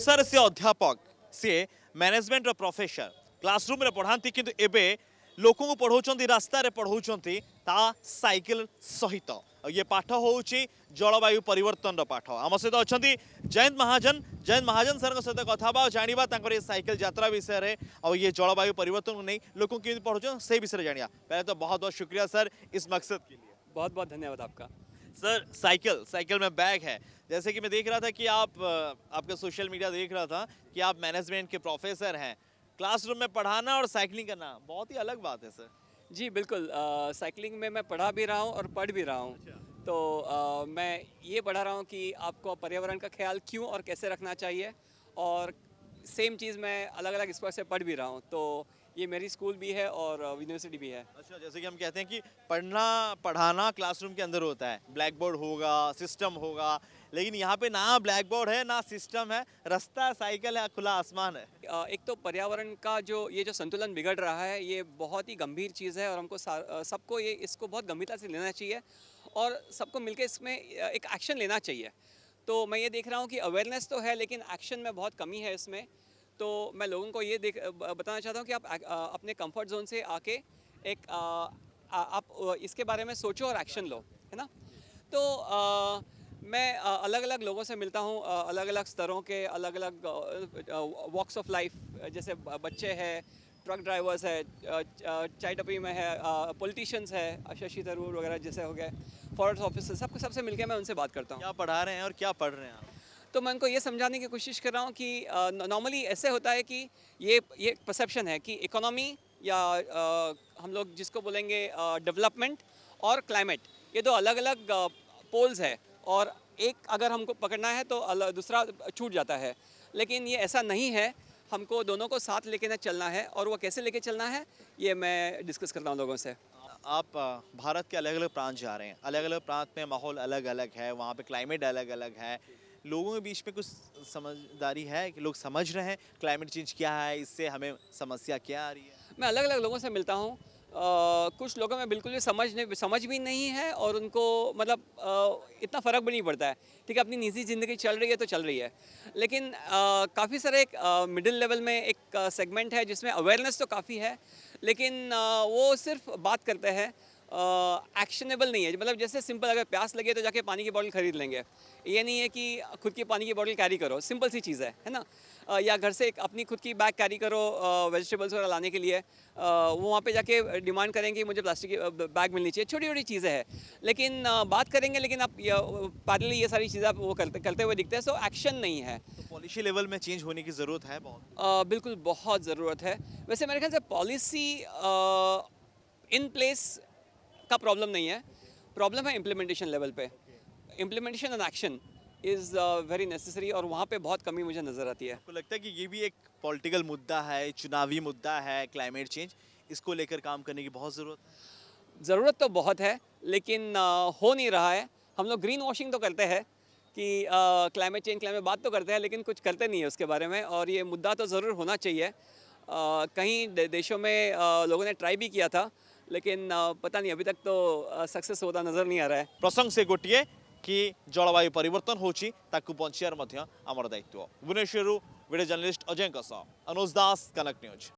पेशार सी अध्यापक सी management professor classroom रे पढ़ाती किंतु एबे लोक पढ़ाऊँ रास्ता पढ़ाऊँ ता साइकिल सहित ये पाठ हूँ जलवायु परिवर्तन पाठ आम सहित अच्छा जयंत महाजन सर सहित कथा जाना ये साइकिल यात्रा विषय और ये जलवायु परिवर्तन को नहीं लोक पढ़ाऊँ से विषय जाना। पहले तो बहुत बहुत शुक्रिया सर इस मकसद के लिए। बहुत बहुत धन्यवाद आपका। सर साइकिल में बैग है, जैसे कि मैं देख रहा था कि आप आपका सोशल मीडिया देख रहा था कि आप मैनेजमेंट के प्रोफेसर हैं। क्लासरूम में पढ़ाना और साइकिलिंग करना बहुत ही अलग बात है सर। जी बिल्कुल, साइकिलिंग में मैं पढ़ा भी रहा हूँ और पढ़ भी रहा हूँ। तो मैं ये पढ़ा रहा हूँ कि आपको पर्यावरण का ख्याल क्यों और कैसे रखना चाहिए, और सेम चीज़ मैं अलग अलग स्तर से पढ़ भी रहा हूँ। तो ये मेरी स्कूल भी है और यूनिवर्सिटी भी है। अच्छा, जैसे कि हम कहते हैं कि पढ़ाना क्लासरूम के अंदर होता है, ब्लैक बोर्ड होगा, सिस्टम होगा, लेकिन यहाँ पे ना ब्लैक बोर्ड है ना सिस्टम है, रास्ता साइकिल है, खुला आसमान है। एक तो पर्यावरण का जो संतुलन बिगड़ रहा है, ये बहुत ही गंभीर चीज़ है और हमको सबको ये इसको बहुत गंभीरता से लेना चाहिए और सबको मिलकर इसमें एक एक्शन लेना चाहिए। तो मैं ये देख रहा हूँ कि अवेयरनेस तो है लेकिन एक्शन में बहुत कमी है इसमें। तो मैं लोगों को ये बताना चाहता हूँ कि आप अपने कंफर्ट जोन से आके एक आप इसके बारे में सोचो और एक्शन लो, है ना। तो मैं अलग अलग लोगों से मिलता हूँ, अलग अलग स्तरों के, अलग अलग वॉक्स ऑफ लाइफ, जैसे बच्चे हैं, ट्रक ड्राइवर्स है, चाय टपरी में है, पॉलिटिशियंस है, शशि थरूर वगैरह जैसे हो गए, फॉरेस्ट ऑफिसर, सबसे मिलकर मैं उनसे बात करता हूँ। क्या पढ़ा रहे हैं और क्या पढ़ रहे हैं आप? तो मैं उनको ये समझाने की कोशिश कर रहा हूँ कि नॉर्मली ऐसे होता है कि ये परसेप्शन है कि इकोनॉमी या हम लोग जिसको बोलेंगे डेवलपमेंट और क्लाइमेट, ये दो अलग अलग पोल्स है और एक अगर हमको पकड़ना है तो दूसरा छूट जाता है। लेकिन ये ऐसा नहीं है, हमको दोनों को साथ लेके ना चलना है, और वो कैसे लेके चलना है ये मैं डिस्कस करता हूँ लोगों से। आप भारत के अलग अलग प्रांत जा रहे हैं, अलग अलग प्रांत में माहौल अलग अलग है, वहाँ पे क्लाइमेट अलग अलग है, लोगों के बीच में कुछ समझदारी है कि लोग समझ रहे हैं क्लाइमेट चेंज क्या है, इससे हमें समस्या क्या आ रही है? मैं अलग अलग लोगों से मिलता हूँ। कुछ लोगों में बिल्कुल भी समझ भी नहीं है और उनको मतलब इतना फ़र्क भी नहीं पड़ता है। ठीक है, अपनी निजी ज़िंदगी चल रही है तो चल रही है। लेकिन काफ़ी सारे एक मिडिल लेवल में एक सेगमेंट है जिसमें अवेयरनेस तो काफ़ी है, लेकिन वो सिर्फ बात करते हैं, एक्शनेबल नहीं है। मतलब जैसे सिंपल, अगर प्यास लगे तो जाके पानी की बोतल खरीद लेंगे, ये नहीं है कि खुद की पानी की बोतल कैरी करो, सिंपल सी चीज़ है ना। या घर से एक अपनी खुद की बैग कैरी करो वेजिटेबल्स वगैरह लाने के लिए, वो वहाँ पे जाके डिमांड करेंगे कि मुझे प्लास्टिक की बैग मिलनी चाहिए। छोटी छोटी चीज़ें हैं, लेकिन बात करेंगे, लेकिन आप पैरेलली ये सारी चीज़ें आप वो करते हुए दिखते हैं, सो एक्शन नहीं है। तो पॉलिसी लेवल में चेंज होने की ज़रूरत है बहुत। बिल्कुल बहुत ज़रूरत है। वैसे मेरे ख्याल से पॉलिसी इन प्लेस का प्रॉब्लम नहीं है, प्रॉब्लम है इम्प्लीमेंटेशन लेवल पे। Implementation and action is very necessary, और वहाँ पे बहुत कमी मुझे नज़र आती है। आपको लगता है कि ये भी एक पॉलिटिकल मुद्दा है, चुनावी मुद्दा है, क्लाइमेट चेंज, इसको लेकर काम करने की बहुत ज़रूरत है? ज़रूरत तो बहुत है लेकिन हो नहीं रहा है। हम लोग ग्रीन वॉशिंग तो करते हैं कि क्लाइमेट चेंज बात तो करते हैं, लेकिन कुछ करते नहीं है उसके बारे में, और ये मुद्दा तो ज़रूर होना चाहिए। कहीं देशों में लोगों ने ट्राई भी किया था, लेकिन पता नहीं, अभी तक तो सक्सेस होता नज़र नहीं आ रहा है। प्रसंग से गोटे कि जलवायु परिवर्तन होची ताकू बंचियार मध्य आमर दायित्व। भुवनेश्वर वीडियो जर्नलिस्ट अजय अनुज दास, कनक न्यूज।